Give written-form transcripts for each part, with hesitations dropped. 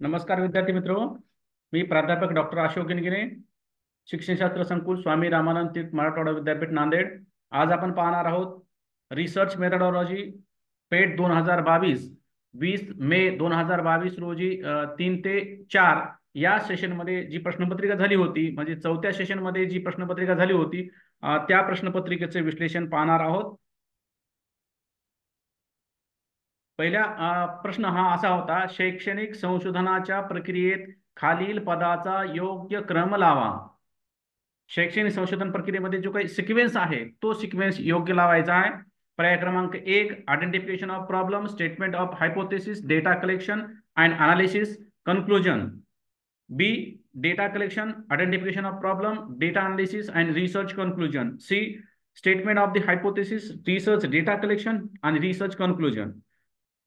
नमस्कार विद्यार्थी मित्रो, मी प्राध्यापक डॉक्टर अशोक गिनगिरे, शिक्षणशास्त्र संकुल स्वामी रामानंद तीर्थ मराठवाडा विद्यापीठ नांदेड। आज आपण पाहणार आहोत रिसर्च मेथडॉलॉजी पेट 2022 20 मे 2022 रोजी 3 ते 4 या सेशनमध्ये जी प्रश्नपत्रिका झाली होती, म्हणजे चौथ्या सेशनमध्ये जी प्रश्नपत्रिका झाली होती त्या प्रश्नपत्रिकेचे विश्लेषण पाहणार आहोत। पहिला प्रश्न हा असा होता, शैक्षणिक संशोधनाच्या प्रक्रियेत खालील पदाचा योग्य क्रम लावा। शैक्षणिक संशोधन प्रक्रियेमध्ये जो काही सिक्वेन्स आहे तो सिक्वेन्स योग्य लावायचा आहे। पर्याय क्रमांक 1 identification of problem, statement of hypothesis, data collection and analysis, conclusion. B data collection, identification of problem, data analysis and research conclusion. C statement of the hypothesis, research data collection आणि research conclusion.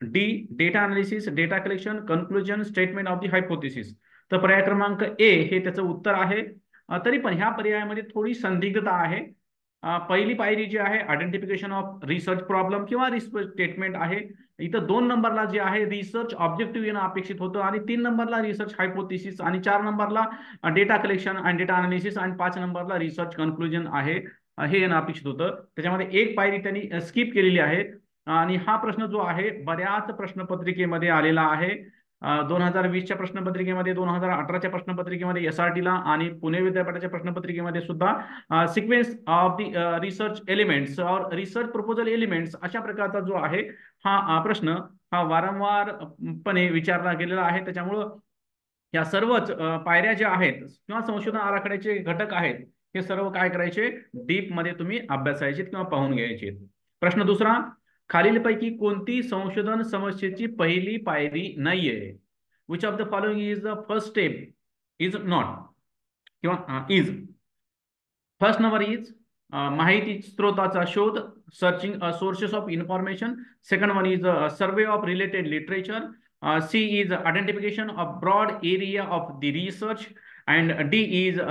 D data analysis, data collection, conclusion, statement of the hypothesis. तर पर्याय क्रमांक ए हे त्याचं उत्तर आहे। तरी पण ह्या पर्यायामध्ये थोडी संदिग्धता आहे। पहिली पायरी जी आहे आयडेंटिफिकेशन ऑफ रिसर्च प्रॉब्लेम किंवा रिसर्च स्टेटमेंट आहे। इथं 2 नंबरला जे आहे रिसर्च ऑब्जेक्टिव्ह येणं अपेक्षित होतं आणि 3 नंबरला रिसर्च हायपोथेसिस आणि 4 नंबरला डेटा कलेक्शन आणि डेटा अनालिसिस आणि 5 नंबरला रिसर्च कन्क्लुजन आहे, हे येणं अपेक्षित होतं। त्याच्यामध्ये एक पायरी त्यांनी स्किप केलेली आहे आणि हा प्रश्न जो आहे बऱ्याच प्रश्नपत्रिकेमध्ये आलेला आहे। 2020च्या प्रश्नपत्रिकेमध्ये, 2018च्या प्रश्नपत्रिकेमध्ये, SRT ला आणि पुणे विद्यापीठाच्या प्रश्नपत्रिकेमध्ये सुद्धा sequence of the research elements और रिसर्च प्रपोजल एलिमेंट्स अशा प्रकारचा जो आहे हा प्रश्न हा वारंवारपणे विचारला गेलेला आहे। त्याच्यामुळं या सर्वच पायऱ्या ज्या आहेत किंवा संशोधन आराखड्याचे घटक आहेत हे सर्व काय करायचे, डीप मध्ये तुम्ही अभ्यासायचे किंवा पाहून घ्यायचे। प्रश्न दुसरा, खालीलपैकी कोणती संशोधन समस्येची पहिली पायरी नाहीये? Which of the following is the first step is not किंवा इज? फर्स्ट नंबर इज माहिती स्त्रोताचा शोध, searching sources of information. Second one is survey of related literature. C is identification of broad area of the research and D is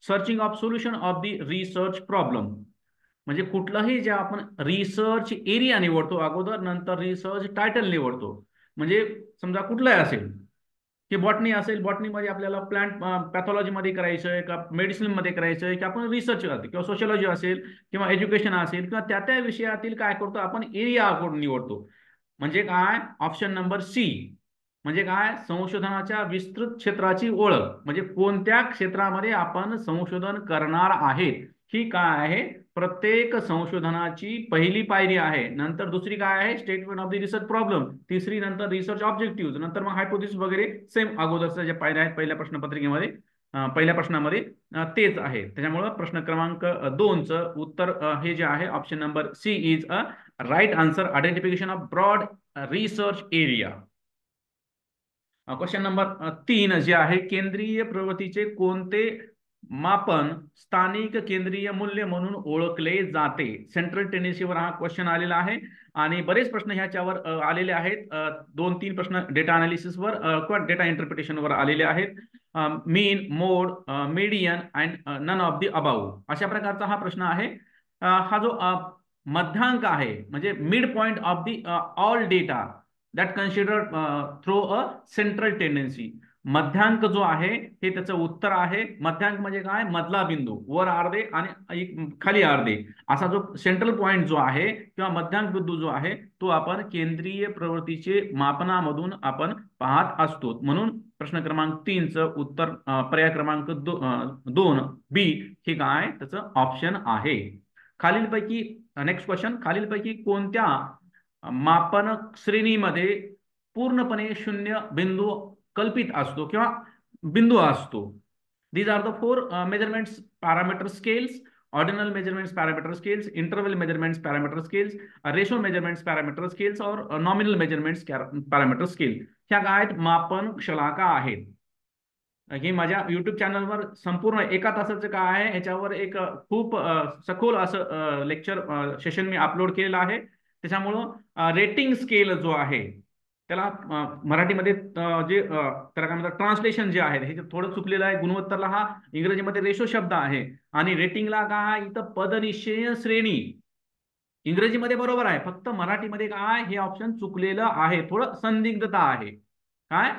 searching of solution of the research problem. म्हणजे कुठलाही जे आपण research area निवडतो अगोदर, नंतर research title निवडतो। म्हणजे समजा कुठलाही असेल की बॉटनी असेल, बॉटनीमध्ये आपल्याला प्लांट पॅथॉलॉजीमध्ये करायचं आहे का मेडिसिनमध्ये करायचं आहे की आपण रिसर्च करतो, किंवा सोशलॉजी असेल किंवा एज्युकेशन असेल किंवा त्या विषयातील काय करतो आपण एरिया निवडतो। म्हणजे काय, ऑप्शन नंबर सी म्हणजे काय, संशोधनाच्या विस्तृत क्षेत्राची ओळख, म्हणजे कोणत्या क्षेत्रामध्ये आपण संशोधन करणार आहे ही काय आहे प्रत्येक संशोधनाची पहिली पायरी आहे। नंतर दुसरी काय आहे, statement of the research problem, तिसरी नंतर रिसर्च ऑब्जेक्टिव्ह, नंतर मग हायपोथेसिस वगैरे सेम अगोदरच्या ज्या पायऱ्या आहेत पहिल्या प्रश्नपत्रिकेमध्ये पहिल्या प्रश्नामध्ये तेच आहे। त्याच्यामुळे प्रश्न क्रमांक 2 चं उत्तर हे जे आहे option number C is a right answer, identification of broad research area. Question number 3 जे आहे, केंद्रीय प्रवृत्तीचे कोणते मापन स्थानिक केंद्रीय मूल्य म्हणून ओळखले जाते? सेंट्रल टेंडन्सीवर हा क्वेश्चन आलेला आहे आणि बरेच प्रश्न ह्याच्यावर आलेले आहेत। 2-3 प्रश्न डेटा अनालिसिसवर किंवा डेटा इंटरप्रिटेशनवर आलेले आहेत। Mean, mode, median and none of the above अशा प्रकारचा हा प्रश्न आहे। हा जो मध्यांक आहे म्हणजे mid point of the all data that considered through a central tendency, मध्यांक जो आहे हे त्याचं उत्तर आहे। मध्यांक म्हणजे काय, मधला बिंदू, वर अर्धे आणि खाली अर्धे असा जो सेंट्रल पॉइंट जो आहे किंवा मध्यांक बिंदू जो आहे तो आपण केंद्रीय प्रवृत्तीचे मापनामधून आपण पाहत असतो। म्हणून प्रश्न क्रमांक 3 चं उत्तर पर्याय क्रमांक 2 बी हे काय त्याचं ऑप्शन आहे। खालीलपैकी नेक्स्ट क्वेश्चन, खालीलपैकी कोणत्या मापन श्रेणीमध्ये पूर्णपणे शून्य बिंदू कल्पित असतो किंवा बिंदू असतो? These are the 4 measurements parameter scales, ordinal measurements parameter scales, interval measurements parameter scales, ratio measurements parameter scales और नॉमिनल मेजरमेंट्स पैरामीटर स्केल ह्या काय मापन शलाका आहेत। हे माझ्या युट्यूब चॅनलवर संपूर्ण एका तासाचं काय आहे ह्याच्यावर एक खूप सखोल असं लेक्चर सेशन मी अपलोड केलेलं आहे। त्याच्यामुळं रेटिंग स्केल जो आहे त्याला मराठीमध्ये जे त्याला काय म्हणतात ट्रान्सलेशन जे आहे हे थोडं चुकलेलं आहे। गुणवत्ताला हा इंग्रजीमध्ये रेशो शब्द आहे आणि रेटिंगला काय इथं पदनिश्चय श्रेणी इंग्रजीमध्ये बरोबर आहे, फक्त मराठीमध्ये काय हे ऑप्शन चुकलेलं आहे, थोडं संदिग्धता आहे। काय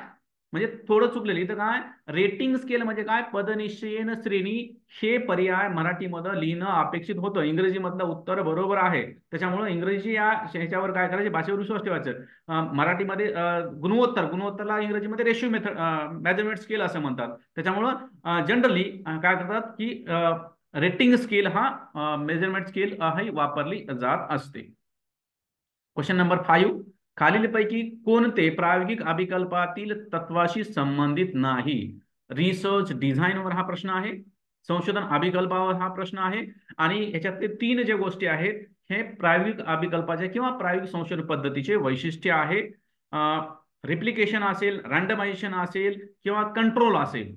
म्हणजे थोडं चुकलेलं इथं काय, रेटिंग स्केल म्हणजे काय, पदनिश्चयन श्रेणी हे पर्याय मराठीमध्ये लिहिणं अपेक्षित होतं. इंग्रजीमधलं उत्तर बरोबर आहे. त्याच्यामुळे इंग्रजी या ह्याच्यावर काय करायचे, भाषेवर विश्वास ठेवायचं. मराठीमध्ये गुणोत्तरला इंग्रजीमध्ये रेशिओ मेथड मेजरमेंट स्केल असं म्हणतात. त्याच्यामुळं जनरली काय करतात की रेटिंग स्केल हा मेजरमेंट स्केल ही वापरली जात असते. क्वेश्चन नंबर 5, खालीलपैकी कोणते प्रायोगिक अभिकल्पातील तत्वाशी संबंधित नाही? रिसर्च डिझाईनवर हा प्रश्न आहे, संशोधन अभिकल्पावर हा प्रश्न आहे, आणि याच्यातले 3 जे गोष्टी आहेत हे प्रायोगिक अभिकल्पाचे किंवा प्रायोगिक संशोधन पद्धतीचे वैशिष्ट्य आहे. रिप्लिकेशन असेल, रँडमायझेशन असेल किंवा कंट्रोल असेल.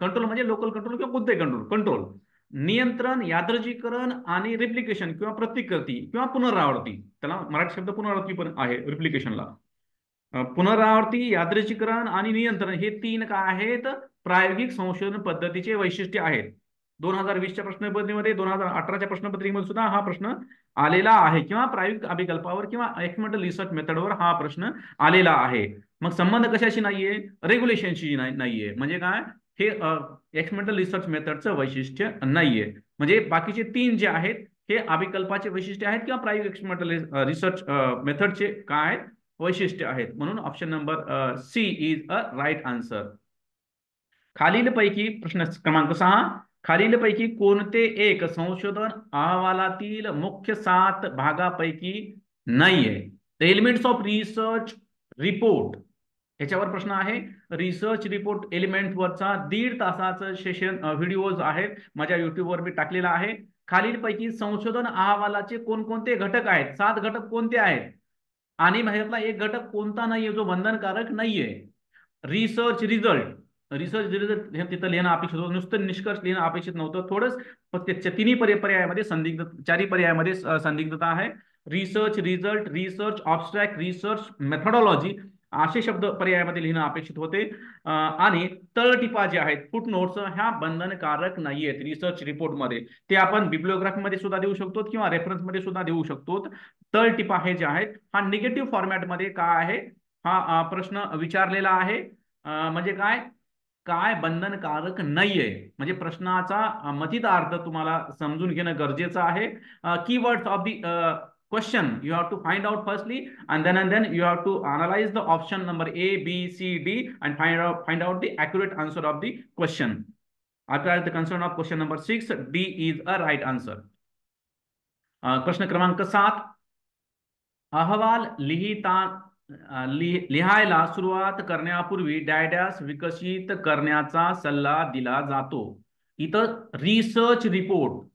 कंट्रोल म्हणजे लोकल कंट्रोल किंवा कोणते कंट्रोल, कंट्रोल नियंत्रण, यादृच्छिकरण आणि रिप्लिकेशन किंवा प्रतिकृती किंवा पुनरावृत्ती. त्याला मराठी शब्द पुनरावृत्ती पण आहे रिप्लिकेशनला. पुनरावृत्ती, यादृच्छिकरण आणि नियंत्रण हे 3 काय आहेत, प्रायोगिक संशोधन पद्धतीचे वैशिष्ट्य आहेत. 2020च्या प्रश्नपत्रिकेमध्ये, 2018च्या प्रश्नपत्रिकेमध्ये सुद्धा हा प्रश्न आलेला आहे, किंवा प्रायोगिक अभिकल्पावर किंवा एक्सपेरिमेंटल रिसर्च मेथडवर हा प्रश्न आलेला आहे. मग संबंध कशाशी नाहीये, रेग्युलेशनशी नाहीये. म्हणजे काय, हे एक्सपेरिमेंटल रिसर्च मेथडचं वैशिष्ट्य नाहीये. म्हणजे बाकीचे 3 जे आहेत हे अभिकल्पाचे वैशिष्ट्य आहेत किंवा प्रायोगिक एक्सपेरिमेंटल रिसर्च मेथडचे काय वैशिष्ट्य आहेत. म्हणून option number C is a right answer. खालीलपैकी प्रश्न क्रमांक 6, खालीलपैकी कोणते एक संशोधन अहवालातील मुख्य 7 भागापैकी नाहीये? एलिमेंट्स ऑफ रिसर्च रिपोर्ट याच्यावर प्रश्न आहे. रिसर्च रिपोर्ट एलिमेंट वरचा 1.5 तासाचं सेशन व्हिडिओज आहेत, माझ्या युट्यूबवर मी टाकलेला आहे. खालीलपैकी संशोधन अहवालाचे कोणकोणते घटक आहेत? 7 घटक कोणते आहेत? आणि ह्यातला एक घटक कोणता नाहीये जो बंधनकारक नाहीये? रिसर्च रिझल्ट, रिसर्च रिझल्ट हे तिथं लिहिणं अपेक्षित होतं, नुसतं निष्कर्ष लिहिणं अपेक्षित नव्हतं. थोडंच तिन्ही पर्यायामध्ये संदिग्ध, 4ही पर्यायामध्ये संदिग्धता आहे. Research result, research abstract, research methodology असे शब्द पर्यायामध्ये लिहिणं अपेक्षित होते. आणि तळटीपा जे आहेत, फुट नोट्स, ह्या बंधनकारक नाहीयेत रिसर्च रिपोर्टमध्ये. ते आपण बिब्लिओग्राफीमध्ये सुद्धा देऊ शकतो किंवा रेफरन्समध्ये सुद्धा देऊ शकतो. तळटीपा हे जे आहेत हा निगेटिव्ह फॉर्मॅटमध्ये काय आहे, हा प्रश्न विचारलेला आहे. म्हणजे काय, काय बंधनकारक नाहीये. म्हणजे प्रश्नाचा मथितार्थ तुम्हाला समजून घेणं गरजेचं आहे. Keywords of the question you have to find out firstly, and then you have to analyze the option number A, B, C, D and find out the accurate answer of the question. After the concern of question number 6, D is a right answer. प्रश्न क्रमांक 7, अहवाल लिहायला सुरुवात करण्यापूर्वी dad's विकसित करण्याचा सल्ला दिला जातो. इथं रिसर्च रिपोर्ट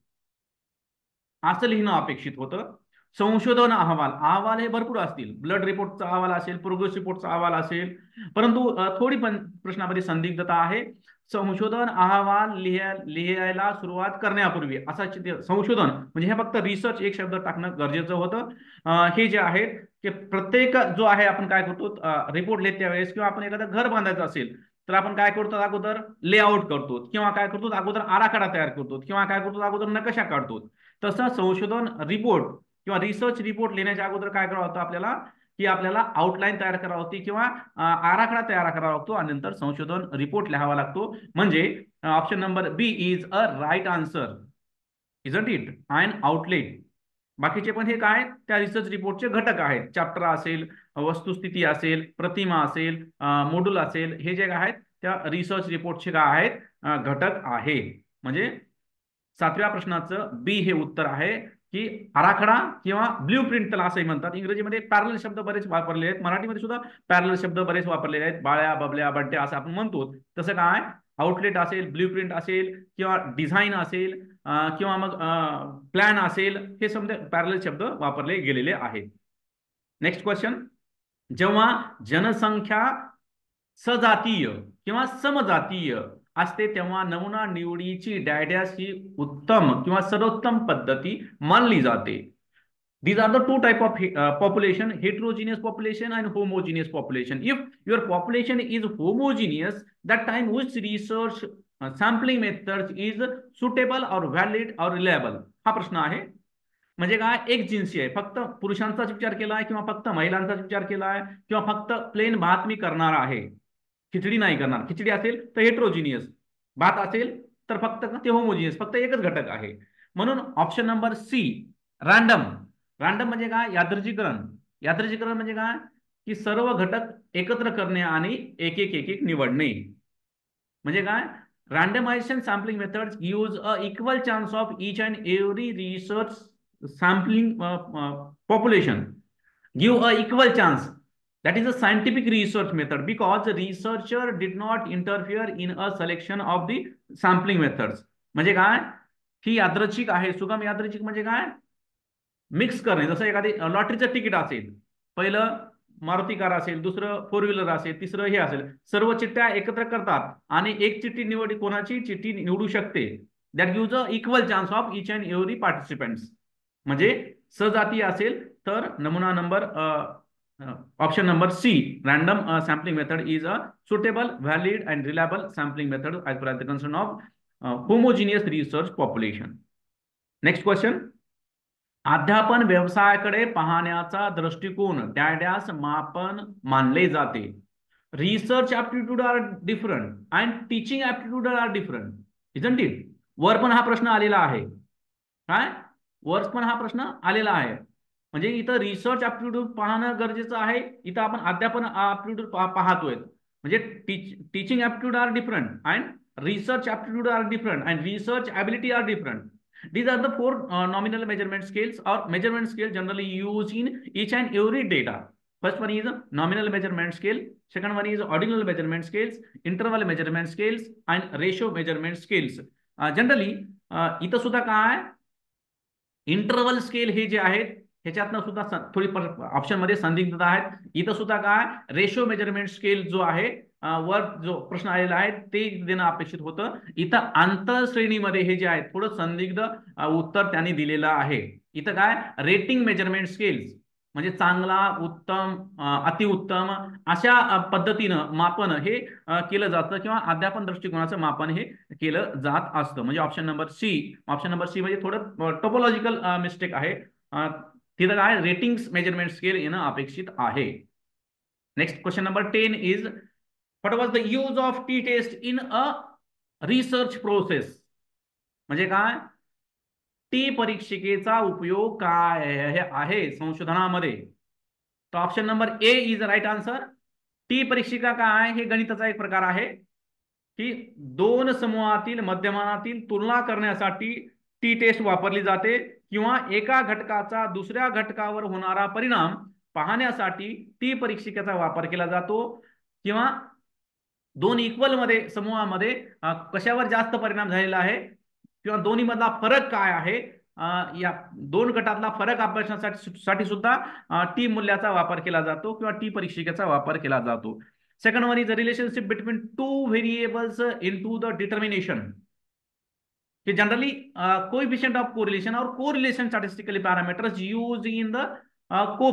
असं लिहिणं अपेक्षित होतं. संशोधन अहवाल, अहवाल हे भरपूर असतील, ब्लड रिपोर्टचा अहवाल असेल, प्रोग्रेस रिपोर्टचा अहवाल असेल, परंतु थोडी पण प्रश्नामध्ये संदिग्धता आहे. संशोधन अहवाल लिहायला सुरुवात करण्यापूर्वी असा संशोधन म्हणजे हे फक्त रिसर्च एक शब्द टाकणं गरजेचं होतं. हे जे आहेत की प्रत्येक जो आहे आपण काय करतो, रिपोर्ट लिहित्या वेळेस किंवा आपण एखादं घर बांधायचं असेल तर आपण काय करतो, अगोदर लेआउट करतो किंवा काय करतो, अगोदर आराखडा तयार करतो किंवा काय करतो, अगोदर नकाशा काढतो. तसं संशोधन रिपोर्ट किंवा रिसर्च रिपोर्ट लिहिण्याच्या अगोदर काय करावं होतं आपल्याला, की आपल्याला आउटलाईन तयार करावी होती किंवा आराखडा तयार करावा लागतो आणि नंतर संशोधन रिपोर्ट लिहावा लागतो. म्हणजे option number B is a right answer, isn't it, and outlet. बाकीचे पण हे काय, त्या रिसर्च रिपोर्टचे घटक आहेत. चॅप्टर असेल, वस्तुस्थिती असेल, प्रतिमा असेल, मॉड्यूल असेल, हे जे आहेत त्या रिसर्च रिपोर्टचे काय आहेत, घटक आहे. म्हणजे 7व्या प्रश्नाचं बी हे उत्तर आहे, की आराखडा किंवा ब्ल्यू प्रिंट त्याला असंही म्हणतात. इंग्रजीमध्ये पॅरलल शब्द बरेच वापरलेले आहेत, मराठीमध्ये सुद्धा पॅरलल शब्द बरेच वापरलेले आहेत. बाळ्या, बबल्या, बंट्या असं आपण म्हणतो. तसं काय, आउटलेट असेल, ब्ल्यू प्रिंट असेल किंवा डिझाईन असेल किंवा मग प्लॅन असेल, हे समज पॅरलल शब्द वापरले गेलेले आहेत. नेक्स्ट क्वेश्चन, जेव्हा जनसंख्या सजातीय किंवा समजातीय असते तेव्हा नमुना निवडीची डॅडॅस ही उत्तम किंवा सर्वोत्तम पद्धती मानली जाते. These are the two type of population, heterogeneous population and homogeneous population. If your population is homogeneous, that time which research sampling methods is suitable or valid or reliable? हा प्रश्न आहे. म्हणजे काय, एक जिन्सी आहे, फक्त पुरुषांचाच विचार केला आहे किंवा फक्त महिलांचाच विचार केला आहे किंवा फक्त प्लेन बातमी करणार आहे, खिचडी नाही करणार. खिचडी असेल तर हेट्रोजिनियस, भात असेल तर फक्त ते होमोजिनियस, फक्त एकच घटक आहे. म्हणून option number C random. Random म्हणजे काय? यादृच्छिकरण. यादृच्छिकरण म्हणजे काय? की सर्व घटक एकत्र करणे आणि एक एक एक एक निवडणे. म्हणजे काय? Randomisation sampling methods use a equal chance of each and every research sampling population. Give a equal chance. That is a scientific research method because the researcher did not interfere in a selection of the sampling methods. म्हणजे काय? ही यादृच्छिक आहे. सुगम यादृच्छिक म्हणजे काय? Mix करणे. जसं एखादी लॉटरीचं तिकीट असेल, पहिलं मारुती कार असेल, दुसरं फोर व्हीलर असेल, तिसरं हे असेल, सर्व चिठ्ठ्या एकत्र करतात आणि एक चिठ्ठी निवडी, कोणाची चिठ्ठी निवडू शकते. That gives a equal chance of each and every participants. म्हणजे सजाती असेल तर नमुना number option number C random sampling method is a suitable, valid and reliable sampling method as per the concern of homogeneous research population. Next question. अध्यापन व्यवसायाकडे पाहण्याचा दृष्टिकोन डॅड्यास मापन मानले जाते. Research aptitude are different and teaching aptitude are different, isn't it? वर पण हा प्रश्न आलेला आहे. काय? वर पण हा प्रश्न आलेला आहे. म्हणजे इथं रिसर्च ऍप्टिट्यूड पाहणं गरजेचं आहे, इथं आपण अध्यापन ऍप्टिट्यूड पाहतोय. म्हणजे teaching aptitude are different and research aptitude are different and research ability are different. These are the four nominal measurement scales or measurement scale generally used in each and every data. First one is nominal measurement scale. Second one is ordinal measurement scales, interval measurement scales, and ratio measurement scales. Generally, इथं सुद्धा काय interval scale हे जे आहेत ह्याच्यातनं सुद्धा थोडी option मध्ये संदिग्धता आहेत. इथं सुद्धा काय रेशो मेजरमेंट स्केल जो आहे वर जो प्रश्न आलेला आहे ते देणं अपेक्षित होतं. इथं आंतर श्रेणीमध्ये हे जे आहे थोडं संदिग्ध उत्तर त्यांनी दिलेलं आहे. इथं काय रेटिंग मेजरमेंट स्केल्स म्हणजे चांगला, उत्तम, अतिउत्तम अशा पद्धतीनं मापन हे केलं जातं किंवा अध्यापन दृष्टिकोनाचं मापन हे केलं जात असतं. म्हणजे option number C. Option number C म्हणजे थोडं टोपोलॉजिकल मिस्टेक आहे. तिथं काय रेटिंग्स मेजरमेंट स्केल येणं अपेक्षित आहे. Next question number 10 is what was the use of T test in a research process. म्हणजे काय? टी परीक्षिकेचा उपयोग काय आहे संशोधनामध्ये? तर option number A is right answer. T परीक्षिका काय? हे गणिताचा एक प्रकार आहे की दोन समूहातील मध्यमानातील तुलना करण्यासाठी टी टेस्ट वापरली जाते किंवा एका घटकाचा दुसऱ्या घटकावर होणारा परिणाम पाहण्यासाठी टी परीक्षिकेचा वापर केला जातो किंवा दोन इक्वल मध्ये समूहामध्ये कशावर जास्त परिणाम झालेला आहे किंवा दोन्ही मधला फरक काय आहे या दोन गटातला फरक अभ्यासण्यासाठी सुद्धा टी मूल्याचा वापर केला जातो किंवा टी परीक्षिकेचा वापर केला जातो. Second one is the relationship between two variables into the determination. Generally, coefficient of correlation or correlation statistical parameters used in the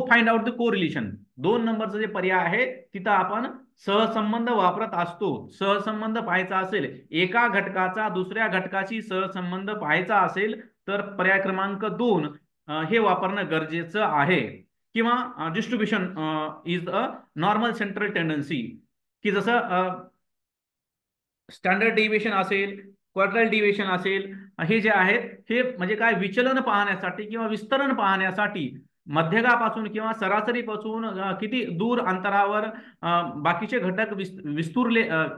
find out the correlation. दोन नंबरचे जे पर्याय आहे तिथं आपण सहसंबंध वापरत असतो. सहसंबंध पाहायचा असेल, एका घटकाचा दुसऱ्या घटकाशी सहसंबंध पाहायचा असेल तर पर्याय क्रमांक 2 हे वापरणं गरजेचं आहे. किंवा distribution is a normal central tendency, की जसं स्टँडर्ड डिव्हिएशन असेल, क्वार्टाइल डिव्हिएशन असेल, हे जे आहेत हे म्हणजे काय विचलन पाहण्यासाठी किंवा विस्तरण पाहण्यासाठी मध्यकापासून किंवा सरासरीपासून किती दूर अंतरावर बाकीचे घटक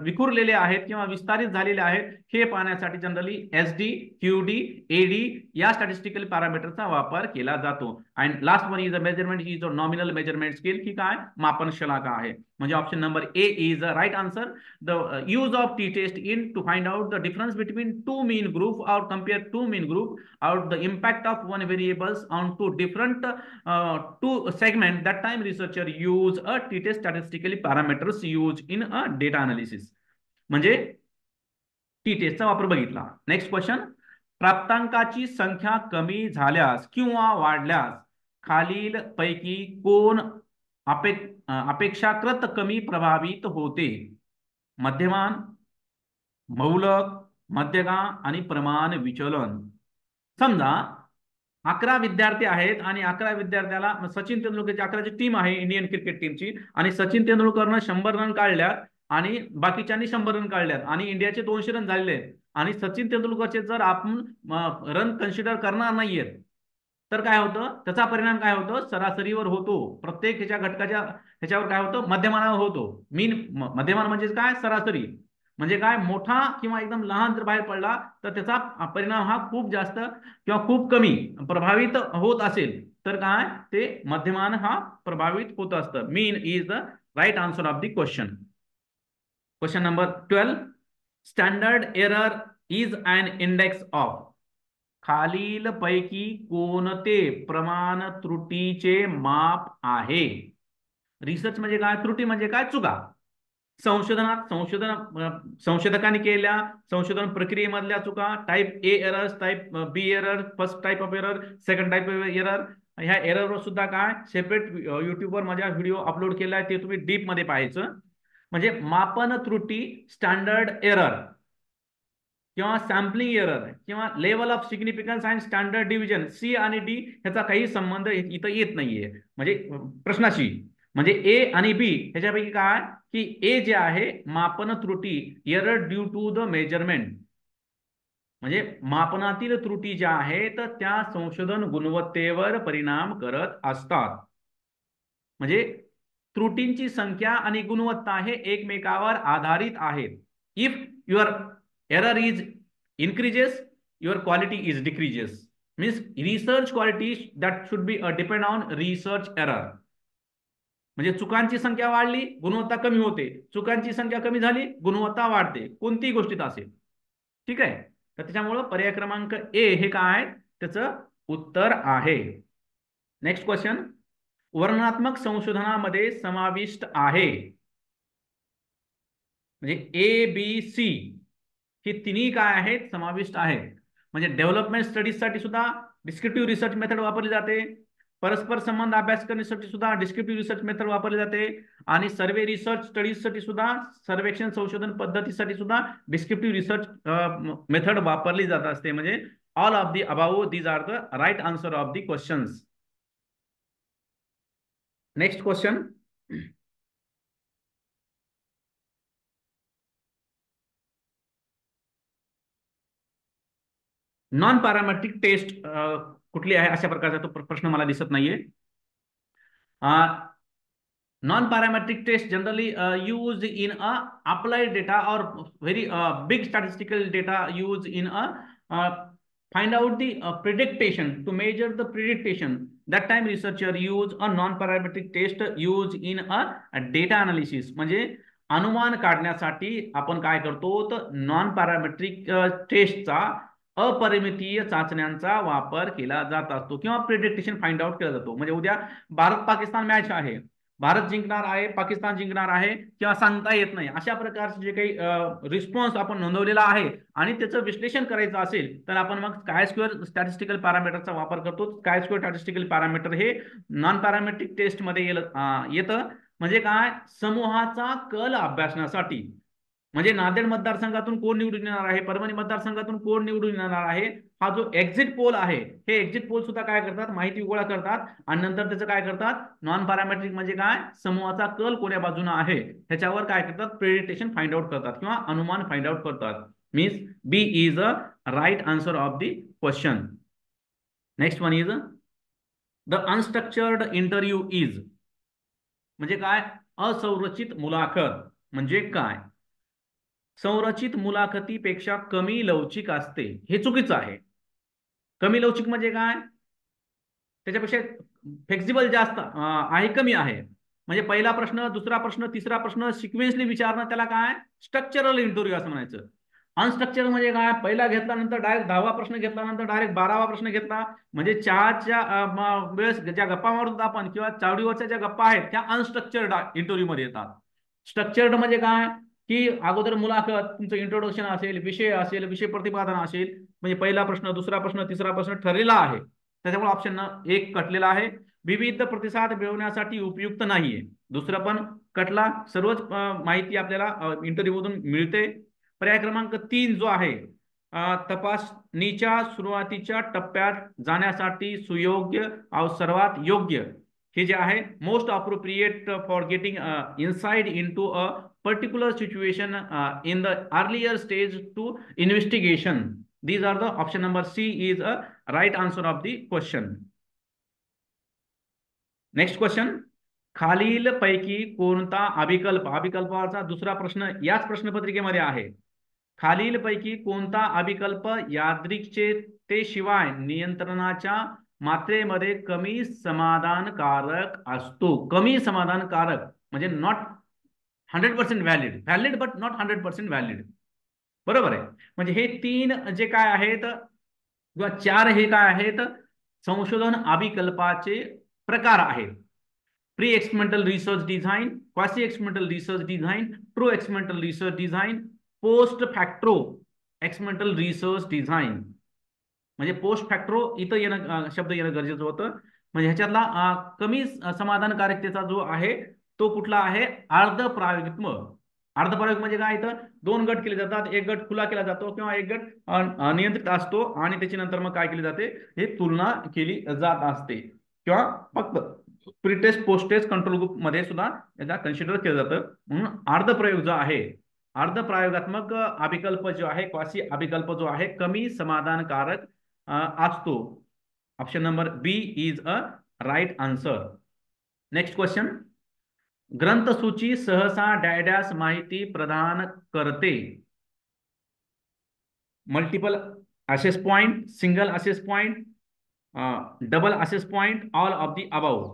विखुरलेले आहेत किंवा विस्तारित झालेले आहेत हे पाहण्यासाठी जनरली एसडी, क्यूडी, एडी या स्टॅटिस्टिकल पॅरामीटरचा वापर केला जातो. And last one is a measurement is a nominal measurement scale, की काय मापन शलाका आहे. म्हणजे option number A is a right answer. The use of t-test in to find out the difference between two mean group or compare two mean group or the impact of one variables on two different two segment. That time researcher use a t-test statistically parameters used in a data analysis. म्हणजे t-testचा वापर बघितला. Next question. प्राप्तांकाची संख्या कमी झाल्यास किंवा वाढल्यास खालील पैकी कोण अपेक्षाकृत कमी प्रभावित होते? मध्यमान, बहुलक, मध्यगा आणि प्रमाण विचलन. समजा 11 विद्यार्थी आहेत आणि 11 विद्यार्थ्याला सचिन तेंडुलकरची 11ची टीम आहे इंडियन क्रिकेट टीमची आणि सचिन तेंडुलकरनं 100 रन काढल्या आणि बाकीच्यांनी 100 रन काढल्यात आणि इंडियाचे 200 रन झालेले आहेत आणि सचिन तेंडुलकरचे जर आपण रन कन्सिडर करणार नाहीयेत तर काय होतं, त्याचा परिणाम काय होतो, सरासरीवर होतो. प्रत्येक ह्याच्या घटकाच्या ह्याच्यावर काय होतं, मध्यमानावर होतो. मध्यमान म्हणजे काय, सरासरी. म्हणजे काय, मोठा किंवा एकदम लहान जर बाहेर पडला तर त्याचा परिणाम हा खूप जास्त किंवा खूप कमी प्रभावित होत असेल तर काय, ते मध्यमान हा प्रभावित होत असतं. Mean is the right answer of the question. Question number 12. Standard error is an index of. खालील पैकी कोणते प्रमाण त्रुटीचे माप आहे? रिसर्च म्हणजे काय, त्रुटी म्हणजे काय, चुका. संशोधनात संशोधकांनी केलेल्या संशोधन प्रक्रियेमधल्या चुका, type A errors, type B error, first type of error, second type of error. ह्या एररवर सुद्धा काय सेपरेट युट्यूबवर माझ्या व्हिडिओ अपलोड केला आहे, ते तुम्ही डीप मध्ये पाहायचं. म्हणजे मापन त्रुटी, स्टँडर्ड एरर किंवा सॅम्पलिंग एरर किंवा level of significance and standard division, C आणि डी ह्याचा काही संबंध इथं येत नाहीये म्हणजे प्रश्नाशी. म्हणजे ए आणि बी ह्याच्यापैकी काय की ए जे आहे मापन त्रुटी, error due to the measurement, म्हणजे मापनातील त्रुटी ज्या आहेत त्या संशोधन गुणवत्तेवर परिणाम करत असतात. म्हणजे त्रुटींची संख्या आणि गुणवत्ता हे एकमेकावर आधारित आहेत. If your error is increases, your quality is decreases. Means research quality that should be depend on research error. म्हणजे चुकांची संख्या वाढली, गुणवत्ता कमी होते. चुकांची संख्या कमी झाली, गुणवत्ता वाढते, कोणतीही गोष्टीत असेल. ठीक आहे. तर त्याच्यामुळं पर्याय क्रमांक ए हे काय त्याचं उत्तर आहे. Next question. वर्णनात्मक संशोधनामध्ये समाविष्ट आहे, म्हणजे ए बी सी हे तिन्ही काय आहेत, समाविष्ट आहेत. म्हणजे डेव्हलपमेंट स्टडीज साठी सुद्धा डिस्क्रिप्टिव्ह रिसर्च मेथड वापरली जाते. परस्पर संबंध अभ्यास करण्यासाठी सुद्धा डिस्क्रिप्टिव्ह रिसर्च मेथड वापरली जाते. आणि सर्वे रिसर्च स्टडीज साठी सुद्धा, सर्वेक्षण संशोधन पद्धतीसाठी सुद्धा डिस्क्रिप्टिव्ह रिसर्च मेथड वापरली जात असते. म्हणजे all of the above these are the right answer of the questions. Next question. Non parametric test कुठली आहे अशा प्रकारचा तो प्रश्न मला दिसत नाहीये. Non-parametric tests generally used in a applied data or very big statistical data used in a find out the prediction, to measure the prediction. That time researcher use a non-parametric test used in a data analysis. म्हणजे अनुमान काढण्यासाठी आपण काय करतो तर non parametric टेस्टचा, अपरिमितीय चाचण्यांचा वापर केला जात असतो किंवा प्रिडिक्टेशन फाइंड आउट केला जातो. म्हणजे उद्या भारत पाकिस्तान मॅच आहे, भारत जिंकणार आहे, पाकिस्तान जिंकणार आहे किंवा सांगता येत नाही, अशा प्रकारचे जे काही रिस्पॉन्स आपण नोंदवलेला आहे आणि त्याचं विश्लेषण करायचं असेल तर आपण मग काय स्क्वेअर स्टॅटिस्टिकल पॅरामीटरचा वापर करतो. काय स्क्वेअर स्टॅटिस्टिकल पॅरामीटर हे नॉन पॅरामेट्रिक टेस्ट मध्ये येतं. म्हणजे काय, समूहाचा कल अभ्यासण्यासाठी. म्हणजे नांदेड मतदारसंघातून कोण निवडून येणार आहे, परभणी मतदारसंघातून कोण निवडून येणार आहे, हा जो एक्झिट पोल आहे, हे एक्झिट पोल सुद्धा काय करतात, माहिती गोळा करतात आणि नंतर त्याचं काय करतात, नॉन पॅरामेट्रिक म्हणजे काय, समूहाचा कल कोण्या बाजूने आहे ह्याच्यावर काय करतात, प्रेडिक्टेशन फाइंड आउट करतात किंवा अनुमान फाइंड आउट करतात. Means B is a right answer of the question. Next one is the unstructured interview is. म्हणजे काय, असंरचित मुलाखत म्हणजे काय. संरचित मुलाखतीपेक्षा कमी लवचिक असते, हे चुकीचं आहे. कमी लवचिक म्हणजे काय, त्याच्यापेक्षा फ्लेक्सिबल जास्त आहे, कमी आहे. म्हणजे पहिला प्रश्न, दुसरा प्रश्न, तिसरा प्रश्न सिक्वेन्सली विचारणं, त्याला काय स्ट्रक्चरल इंटरव्ह्यू असं म्हणायचं. अनस्ट्रक्चर म्हणजे काय, पहिला घेतल्यानंतर डायरेक्ट 10वा प्रश्न घेतल्यानंतर डायरेक्ट 12वा प्रश्न घेतला. म्हणजे चहाच्या वेळेस ज्या गप्पा मारतो आपण किंवा चावडीवरच्या ज्या गप्पा आहेत त्या अनस्ट्रक्चर्ड इंटरव्ह्यू मध्ये येतात. स्ट्रक्चर्ड म्हणजे काय की अगोदर मुलाखत, तुमचं इंट्रोडक्शन असेल, विषय असेल, विषय प्रतिपादन असेल. म्हणजे पहिला प्रश्न, दुसरा प्रश्न, तिसरा प्रश्न ठरलेला आहे, त्याच्यामुळे ऑप्शन एक कटलेला आहे. विविध प्रतिसाद मिळवण्यासाठी उपयुक्त नाहीये. दुसरं पण कटला. सर्वच माहिती आपल्याला इंटरव्ह्यू मधून मिळते. पर्याय क्रमांक 3 जो आहे, तपासणीच्या सुरुवातीच्या टप्प्यात जाण्यासाठी सुयोग्य सर्वात योग्य हे जे आहे most appropriate for getting inside into a particular situation in the earlier stage to investigation. These are the option number C is a right answer of the question. Next question, खालील पैकी कोणता अभिकल्प, अभिकल्पाचा दुसरा प्रश्न याच प्रश्नपत्रिकेमध्ये आहे. खालील पैकी कोणता अभिकल्प यादृच्छिकतेशिवाय नियंत्रणाच्या मात्रेमध्ये कमी समाधानकारक असतो. कमी समाधानकारक म्हणजे not 100% valid, valid but not 100% valid. बरोबर आहे. म्हणजे हे तीन जे काय आहेत किंवा चार हे काय आहेत संशोधन अभिकल्पाचे प्रकार आहेत. Pre experimental research design, quasi experimental research design, true experimental research design, post facto experimental research design. म्हणजे पोस्ट फॅक्ट्रो इथं येणं शब्द येणं गरजेचं होतं. म्हणजे ह्याच्यातला कमी समाधानकारकतेचा जो आहे तो कुठला आहे, अर्धप्रायोगिक. अर्धप्रायोगिक म्हणजे काय, इथं दोन गट केले जातात, एक गट खुला केला जातो किंवा एक गट नियंत्रित असतो आणि त्याची नंतर मग काय केली जाते, हे तुलना केली जात असते किंवा फक्त pre test post test control group मध्ये सुद्धा याचा कन्सिडर केलं जातं. म्हणून अर्धप्रयोग जो आहे, अर्धप्रयोगात्मक अभिकल्प जो आहे, क्वासी अभिकल्प जो आहे कमी समाधानकारक असतो. Option number B is a right answer. Next question, ग्रंथसूची सहसा डॅडॅस माहिती प्रदान करते. Multiple access point, single access point, double access point, all of the above.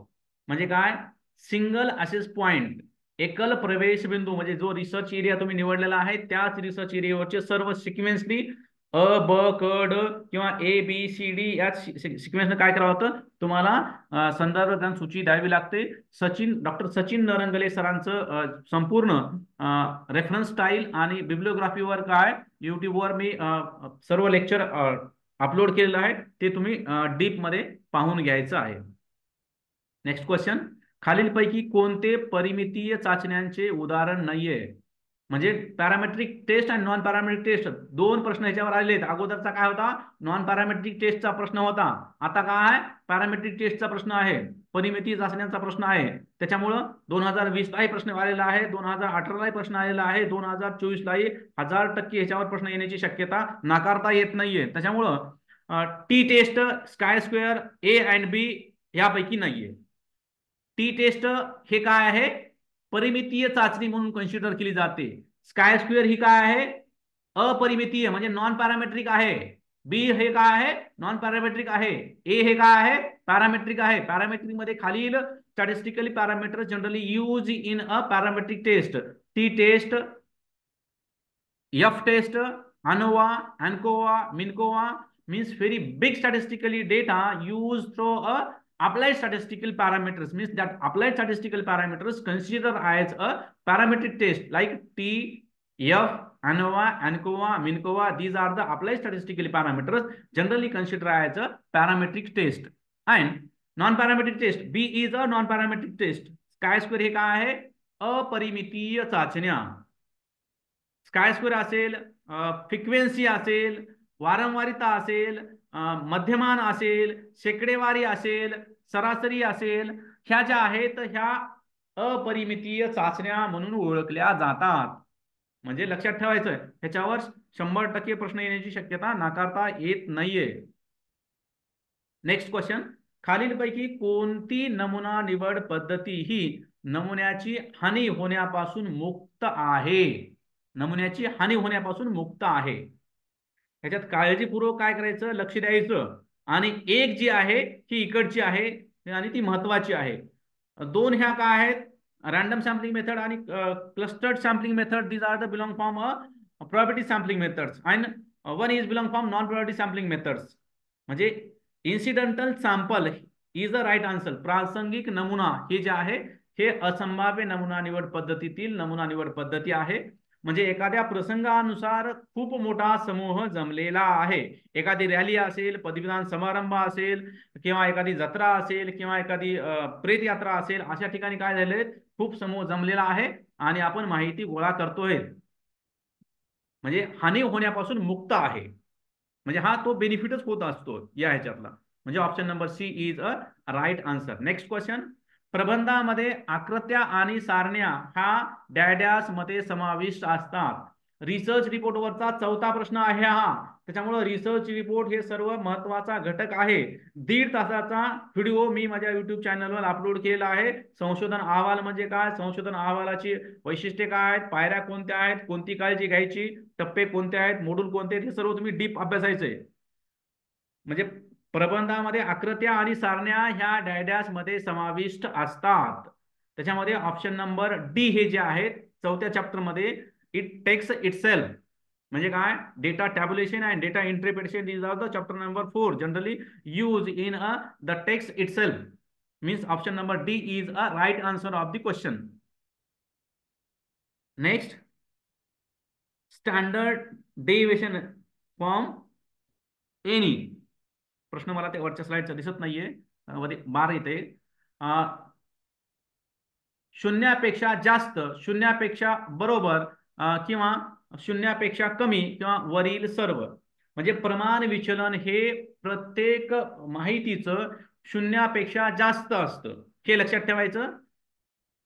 म्हणजे काय, सिंगल असेस पॉइंट एकल प्रवेश बिंदू म्हणजे जो रिसर्च एरिया तुम्ही निवडलेला आहे त्याच रिसर्च एरियावरचे सर्व सिक्वेन्सली अ ब क ड किंवा ए बी सी डी या सिक्वेन्सने काय करावं होतं, तुम्हाला संदर्भ ज्ञान सूची द्यावी लागते. डॉक्टर सचिन नरंगले सरांचं संपूर्ण रेफरन्स स्टाईल आणि बिब्लिओग्राफीवर काय युट्यूबवर मी सर्व लेक्चर अपलोड केलेलं आहे, ते तुम्ही डीप मध्ये पाहून घ्यायचं आहे. नेक्स्ट क्वेश्चन, खालीलपैकी कोणते परिमितीय चाचण्यांचे उदाहरण नाहीये. म्हणजे पॅरामेट्रिक टेस्ट आणि नॉन पॅरामेट्रिक टेस्ट दोन प्रश्न याच्यावर आलेले आहेत. अगोदरचा काय होता, नॉन पॅरामेट्रिक टेस्टचा प्रश्न होता. आता काय, पॅरामेट्रिक टेस्टचा प्रश्न आहे, परिमिती चाचण्यांचा प्रश्न आहे. त्याच्यामुळं 2020लाही प्रश्न आलेला आहे, 2018लाही प्रश्न आलेला आहे, 2024लाही 1000% ह्याच्यावर प्रश्न येण्याची शक्यता नाकारता येत नाहीये. त्याच्यामुळं T test, chi square, A and B यापैकी नाहीये. टी टेस्ट हे काय आहे, परिमितीय चाचणी म्हणून कन्सिडर केली जाते. स्काय स्क्वेअर ही काय आहे, अपरिमितीय म्हणजे नॉन पॅरामेट्रिक आहे. बी हे काय आहे, नॉन पॅरामेट्रिक आहे. ए हे काय आहे, पॅरामेट्रिक आहे. पॅरामेट्रिक मध्ये खालील statistically parameter generally use in a parametric test. T test, F test, ANOVA, ANCOVA, MINCOVA means very big statistically data used through a applied statistical parameters, means that applied statistical parameters considered as a parametric test like T, F, ANOVA, ANCOVA, MINCOVA. These are the applied statistical parameters generally considered as a parametric test. And non-parametric test, B is a non-parametric test. Sky square हे काय आहे, अपरिमितीय चाचण्या. Sky square असेल, frequency असेल, वारंवारिता असेल, मध्यमान असेल, शेकडेवारी असेल, सरासरी असेल, ह्या ज्या आहेत ह्या अपरिमितीय चाचण्या म्हणून ओळखल्या जातात. म्हणजे लक्षात ठेवायचं, ह्याच्यावर 100% प्रश्न येण्याची शक्यता नाकारता येत नाहीये. नेक्स्ट क्वेश्चन, खालीलपैकी कोणती नमुना निवड पद्धती ही नमुन्याची हानी होण्यापासून मुक्त आहे. नमुन्याची हानी होण्यापासून मुक्त आहे. ह्याच्यात काळजीपूर्वक काय करायचं, लक्ष द्यायचं. आणि एक जी आहे ही इकडची आहे आणि ती महत्वाची आहे. दोन ह्या काय आहेत, रॅन्डम सॅम्पलिंग मेथड आणि clustered sampling method. These are the belong from probability sampling methods and one is belong from non probability sampling methods. म्हणजे incidental sample is the right answer. प्रासंगिक नमुना हे जे आहे हे असंभाव्य नमुना निवड पद्धतीतील नमुना निवड पद्धती आहे. म्हणजे एखाद्या प्रसंगानुसार खूप मोठा समूह जमलेला आहे. एखादी रॅली असेल, पदवीदान समारंभ असेल किंवा एखादी जत्रा असेल किंवा एखादी प्रेत यात्रा असेल, अशा ठिकाणी काय झाले, खूप समूह जमलेला आहे आणि आपण माहिती गोळा करतोय. म्हणजे हानी होण्यापासून मुक्त आहे. म्हणजे हा तो बेनिफिटच होत असतो या ह्याच्यातला. म्हणजे option number C is a right answer. Next question, प्रबंधामध्ये आकृत्या आणि सारण्या हा डॅडॅस मध्ये समाविष्ट असतात. रिसर्च रिपोर्टवरचा चौथा प्रश्न आहे हा. त्याच्यामुळे रिसर्च रिपोर्ट हे सर्व महत्वाचा घटक आहे. 1.5 तासाचा व्हिडिओ मी माझ्या युट्यूब चॅनलवर अपलोड केलेला आहे. संशोधन अहवाल म्हणजे काय, संशोधन अहवालाची वैशिष्ट्ये काय आहेत, पायऱ्या कोणत्या आहेत, कोणती काळजी घ्यायची, टप्पे कोणते आहेत, मॉड्यूल कोणते आहेत, हे सर्व तुम्ही डीप अभ्यासायचंय. म्हणजे प्रबंधामध्ये आकृत्या आणि सारण्या ह्या डायडॅस मध्ये समाविष्ट असतात. त्याच्यामध्ये ऑप्शन नंबर डी हे जे आहेत चौथ्या चॅप्टर मध्ये, इट टेक्स इटसेल्फ म्हणजे काय, data tabulation and data interpretation is of the chapter number 4 generally use in the text itself. Means option number D is a right answer of the question. Next, standard deviation from any. प्रश्न मला ते वरच्या स्लाइडचा दिसत नाहीये, बार येते. शून्यापेक्षा जास्त, शून्यापेक्षा बरोबर किंवा शून्यापेक्षा कमी किंवा वरील सर्व. म्हणजे प्रमाण विचलन हे प्रत्येक माहितीचं शून्यापेक्षा जास्त असतं, हे लक्षात ठेवायचं.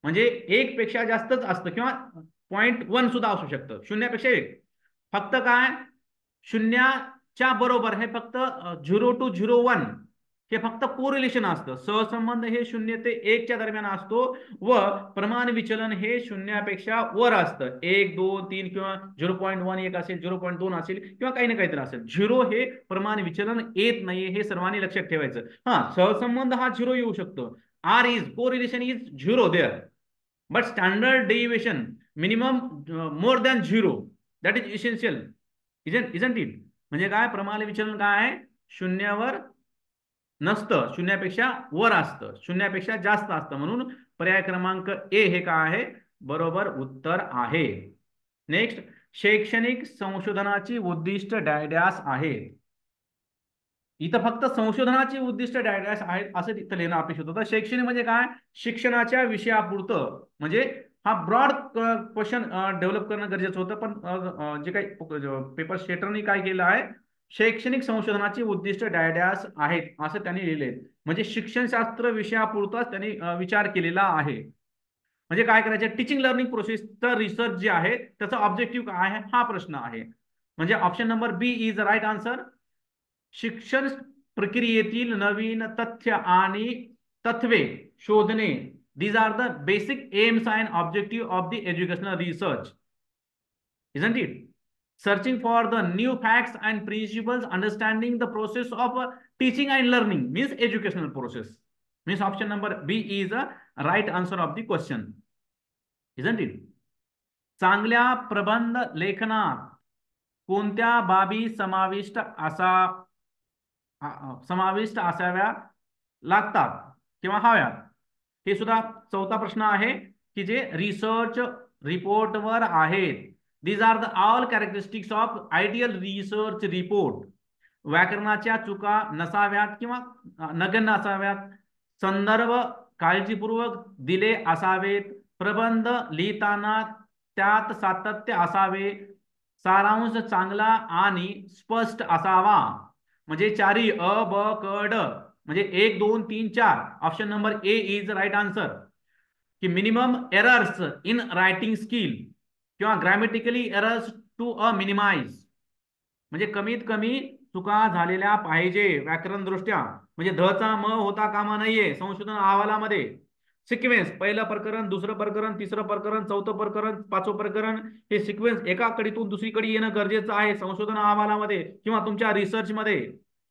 म्हणजे 1 पेक्षा जास्तच असतं किंवा 0.1 सुद्धा असू शकतं, शून्यापेक्षा 1. फक्त काय, शून्याच्या बरोबर हे फक्त 0 to 0.1 हे फक्त कोरिलेशन असतं. सहसंबंध हे 0 ते 1 च्या दरम्यान असतो व प्रमाण विचलन हे शून्यापेक्षा वर असतं. 1, 2, 3 किंवा 0.1 एक असेल, 0.2 असेल किंवा काही ना काहीतरी असेल. 0 हे प्रमाण विचलन येत नाहीये, हे सर्वांनी लक्षात ठेवायचं. हा, सहसंबंध हा 0 येऊ शकतो. R is correlation is 0 there, but standard deviation minimum more than 0, that is essential, isn't it. म्हणजे काय, प्रमाण विचलन काय आहे, शून्यावर नसतं, शून्यापेक्षा वर असतं, शून्यापेक्षा जास्त असतं. म्हणून पर्याय क्रमांक ए हे काय आहे, बरोबर उत्तर आहे. नेक्स्ट, शैक्षणिक संशोधनाची उद्दिष्ट डॅडॅस आहे. इथं फक्त संशोधनाची उद्दिष्ट डॅडॅस आहेत असं तिथं लिहिणं अपेक्षित होतं. शैक्षणिक म्हणजे काय, शिक्षणाच्या विषयापुरतं. म्हणजे हा ब्रॉड क्वेश्चन डेव्हलप करणं गरजेचं होतं, पण जे काही पेपर स्टेटरनी काय केलं आहे, शैक्षणिक संशोधनाची उद्दिष्ट डॅडॅस आहेत असं त्यांनी लिहिले. म्हणजे शिक्षणशास्त्र विषयापुरताच त्यांनी विचार केलेला आहे. म्हणजे काय करायचं, टीचिंग लर्निंग प्रोसेसचं रिसर्च जे आहे त्याचा ऑब्जेक्टिव्ह काय आहे, हा प्रश्न आहे. म्हणजे option number B is the right answer. शिक्षण प्रक्रियेतील नवीन तथ्य आणि तत्वे शोधणे, these are the basic aims and objective of the educational research, isn't it? Searching for the new facts and principles, understanding the process of teaching and learning means educational process, means option number B is a right answer of the question, isn't it? चांगल्या प्रबंध लेखनात कोणत्या बाबी समाविष्ट असाव्या लागतात किंवा हव्यात, हे सुद्धा चौथा प्रश्न आहे की जे रिसर्च रिपोर्टवर आहेत. These are the all characteristics of ideal research report. व्याकरणाच्या चुका नसाव्यात किंवा नगण्य असाव्यात. संदर्भ काळजीपूर्वक दिले असावेत. प्रबंध लिहिताना त्यात सातत्य असावे. सारांश चांगला आणि स्पष्ट असावा. म्हणजे 4 अ ब क ड म्हणजे 1 2 3 4. Option number A is right answer. की minimum errors in writing skill किंवा grammatically errors to a minimize. म्हणजे कमीत कमी चुका झालेल्या पाहिजे व्याकरण दृष्ट्या. म्हणजे धचा म होता कामा नाहीये संशोधन अहवालामध्ये. सिक्वेन्स, पहिलं प्रकरण, दुसरं प्रकरण, तिसरं प्रकरण, चौथं प्रकरण, पाचवं प्रकरण, हे सिक्वेन्स एका कडीतून दुसरीकडे येणं गरजेचं आहे संशोधन अहवालामध्ये किंवा तुमच्या रिसर्चमध्ये.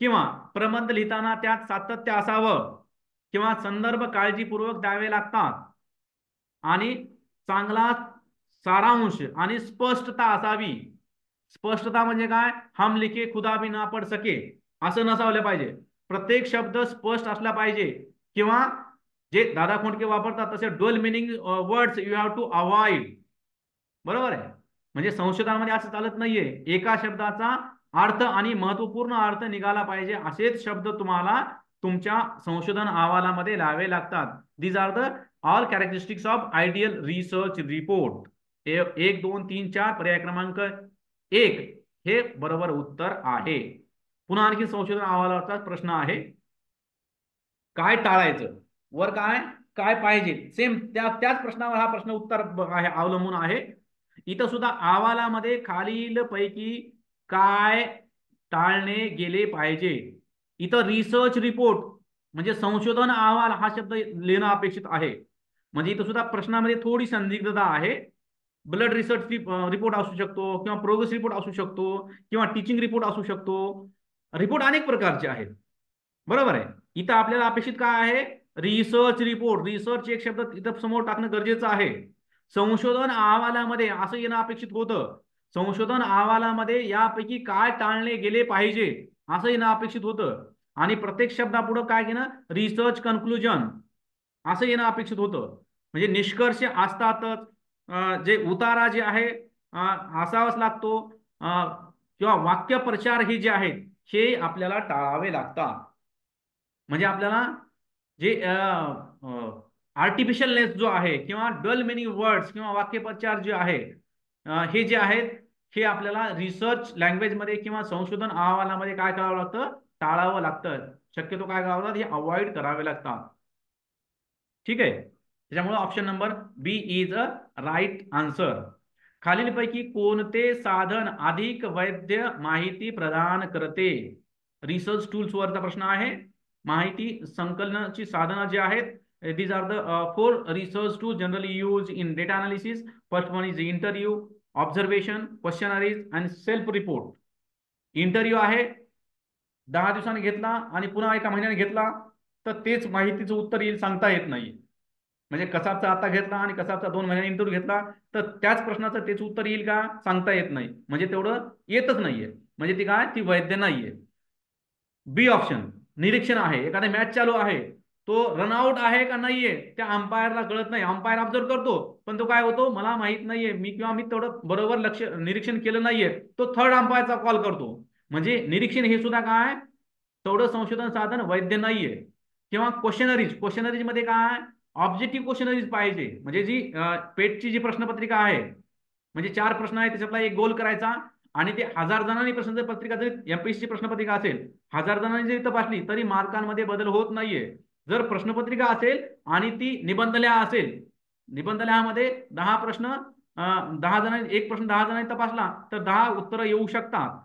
किंवा प्रबंध लिहिताना त्यात सातत्य असावं किंवा संदर्भ काळजीपूर्वक द्यावे लागतात. आणि चांगला सारांश आणि स्पष्टता असावी. स्पष्टता म्हणजे काय, हम लिखे खुदा भी ना पढ़ सके असं नसावलं पाहिजे. प्रत्येक शब्द स्पष्ट असला पाहिजे. किंवा जे दादा खोंडके वापरतात तसे dual meaning words you have to avoid. बरोबर आहे. म्हणजे संशोधनामध्ये असं चालत नाहीये, एका शब्दाचा अर्थ आणि महत्वपूर्ण अर्थ निघाला पाहिजे असेच शब्द तुम्हाला तुमच्या संशोधन अहवालामध्ये लावे लागतात. These are the all characteristics of ideal research report. 1 2 3 4 पर्याय क्रमांक 1 हे बरोबर उत्तर आहे. पुन्हा आणखी संशोधन अहवालाचा प्रश्न आहे, काय टाळायचं. वर काय, काय पाहिजे, सेम त्याच प्रश्नावर हा प्रश्न उत्तर आहे अवलंबून आहे. इथं सुद्धा अहवालामध्ये खालील पैकी काय टाळणे गेले पाहिजे. इथं रिसर्च रिपोर्ट म्हणजे संशोधन अहवाल हा शब्द लिहिणं अपेक्षित आहे. म्हणजे इथं सुद्धा प्रश्नामध्ये थोडी संदिग्धता आहे. ब्लड रिसर्च रिपोर्ट असू शकतो, किंवा प्रोग्रेस रिपोर्ट असू शकतो, किंवा टीचिंग रिपोर्ट असू शकतो. रिपोर्ट अनेक प्रकारचे आहेत, बरोबर आहे. इथं आपल्याला अपेक्षित काय आहे, रिसर्च रिपोर्ट. रिसर्च एक शब्द इथं समोर टाकणं गरजेचं आहे. संशोधन अहवालामध्ये असं येणं अपेक्षित होतं, संशोधन अहवालामध्ये यापैकी काय टाळले गेले पाहिजे असं येणं अपेक्षित होतं. आणि प्रत्येक शब्दापुढं काय घेणं, रिसर्च कन्क्लुजन असं येणं अपेक्षित होतं. म्हणजे निष्कर्ष असतातच, जे उतारा जे आहे असावाच लागतो, किंवा वाक्यप्रचार हे जे आहेत हे आपल्याला टाळावे लागतात. म्हणजे आपल्याला जे आर्टिफिशियलनेस जो आहे, किंवा डल मिनिंग वर्ड्स किंवा वाक्यप्रचार जे आहे, हे जे आहेत हे आपल्याला रिसर्च लँग्वेजमध्ये किंवा संशोधन अहवालामध्ये काय करावं लागतं, टाळावं लागतं. शक्यतो काय करावं लागतं, हे अवॉइड करावे लागतात. ठीक आहे. त्याच्यामुळे option number B is a right answer. खालीलपैकी कोणते साधन अधिक वैध माहिती प्रदान करते. रिसर्च टूल्स वरचा प्रश्न आहे. माहिती संकलनाची साधनं जी आहेत, these are the four research tools generally used in data analysis. First one is interview, observation, questionnaires and self report. Interview आहे, 10 दिवसांनी घेतला आणि पुन्हा एका महिन्याने घेतला तर तेच माहितीचं उत्तर येईल सांगता येत नाही. म्हणजे कसाबचा आता घेतला आणि कसाबचा 2 महिन्यांनी इंटरव्ह्यू घेतला तर त्याच प्रश्नाचं तेच उत्तर येईल का, सांगता येत नाही. म्हणजे तेवढं येतच नाहीये, म्हणजे ती काय, ती वैध नाहीये. बी ऑप्शन निरीक्षण आहे. एखादा मॅच चालू आहे, तो रनआउट आहे का नाहीये त्या अंपायरला कळत नाही. अंपायर ऑब्झर्व करतो पण तो काय होतो, मला माहित नाहीये, मी तेवढं बरोबर लक्ष निरीक्षण केलं नाहीये, तो थर्ड अंपायरचा कॉल करतो. म्हणजे निरीक्षण हे सुद्धा काय, तेवढं संशोधन साधन वैध नाहीये. किंवा क्वेश्चनरीज, क्वेश्चनरीज मध्ये काय, ऑब्जेक्टिव्ह क्वेश्चनरीज पाहिजे. म्हणजे जी पेटची जी प्रश्नपत्रिका आहे, म्हणजे 4 प्रश्न आहे त्याच्यातला एक गोल करायचा, आणि ते 1000 जणांनी प्रश्नपत्रिका, जरी एमपीएससी प्रश्नपत्रिका असेल, 1000 जणांनी जरी तपासली तरी मार्कांमध्ये बदल होत नाहीये. जर प्रश्नपत्रिका असेल आणि ती निबंधल्या असेल, निबंधल्यामध्ये 10 प्रश्न, 10 जणांनी एक प्रश्न 10 जणांनी तपासला तर 10 उत्तरं येऊ शकतात.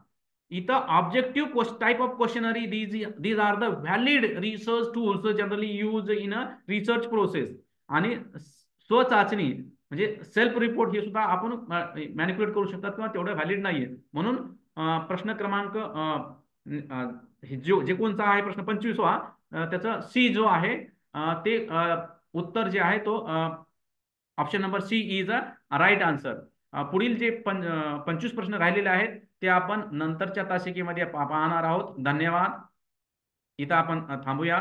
इथं objective type of questionnaire, these are the valid research tools generally use in a research process. आणि स्वचाचणी म्हणजे सेल्फ रिपोर्ट हे सुद्धा आपण मॅनिप्युलेट करू शकतात, किंवा तेवढं व्हॅलिड नाहीये. म्हणून प्रश्न क्रमांक जे कोणचा आहे प्रश्न 25वा, त्याचा सी जो आहे, ते उत्तर जे आहे तो option number C is a right answer. पुढील जे 25 प्रश्न राहिलेले आहेत ते आपण नंतरच्या तासिकेमध्ये पाहणार आहोत. धन्यवाद. इथं आपण थांबूया.